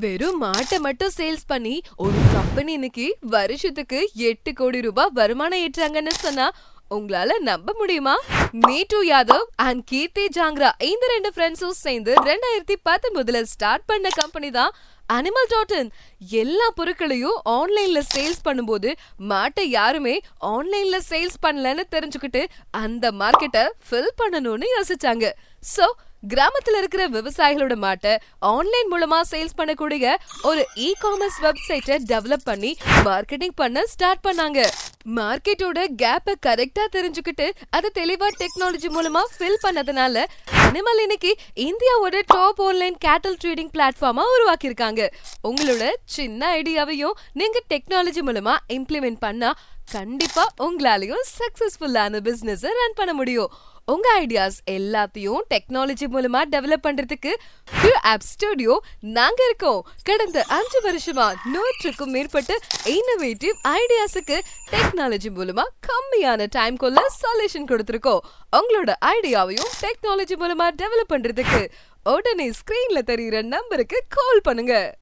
வெறும் மாட்டை மட்டும் சேல்ஸ் பண்ணி ஒரு கம்பெனி இன்னைக்கு வருஷத்துக்கு 8 கோடி ரூபாய் வருமானம் ஈட்டுறாங்கன்னு சொன்னா உங்களால நம்ப முடியுமா? நீட்டு யாதவ் அண்ட் கீர்த்தி ஜாங்ரா இந்த ரெண்டு ஃப்ரெண்ட்ஸும் சேர்ந்து 2019ல ஸ்டார்ட் பண்ண கம்பெனி தான் அனிமல் டாட் இன். எல்லா பொருட்களையும் ஆன்லைன்ல சேல்ஸ் பண்ணும்போது மாட்டை யாருமே ஆன்லைன்ல சேல்ஸ் பண்ணலன்னு தெரிஞ்சுக்கிட்டு அந்த மார்க்கெட்டை ஃபில் பண்ணணும்னு யோசிச்சாங்க. சோ கிராமத்துல இருக்கிற விவசாயிகளோட மாட்டை ஆன்லைன் மூலமா சேல்ஸ் பண்ணக்கூடிய ஒரு இ-காமர்ஸ் வெப்சைட்டை டெவலப் பண்ணி மார்க்கெட்டிங் பண்ண ஸ்டார்ட் பண்ணாங்க. மார்க்கெட்டோட கேப்ப கரெக்டா தெரிஞ்சுக்கிட்டு அதை தெளிவா டெக்னாலஜி மூலமா ஃபில் பண்ணதுனால அனிமல் இன்னைக்கு இந்தியாவோட டாப் ஆன்லைன் கேட்டல் ட்ரேடிங் பிளாட்ஃபார்மா உருவாக்கியிருக்காங்க. உங்களோட சின்ன ஐடியாவையும் நீங்க டெக்னாலஜி மூலமா இம்ப்ளிமெண்ட் பண்ணா கண்டிப்பா உங்களாலையும் சக்சஸ்ஃபுல்லான பிசினஸ் ரன் பண்ண முடியும். உங்க ஐடியாஸ் எல்லாத்தையும் டெக்னாலஜி மூலமா டெவலப் பண்றதுக்கு ஆப் ஸ்டுடியோ நாங்க இருக்கோம். கடந்த 5 வருஷமா 100க்கும் மேற்பட்ட இன்னோவேட்டிவ் ஐடியாஸுக்கு டெக்னாலஜி மூலமா கம்மியான டைம்குள்ள சொல்யூஷன் கொடுத்திருக்கோம். உங்களோட ஐடியாவையும் டெக்னாலஜி மூலமா டெவலப் பண்றதுக்கு உடனே ஸ்கிரீன்ல தெரியுற நம்பருக்கு கால் பண்ணுங்க.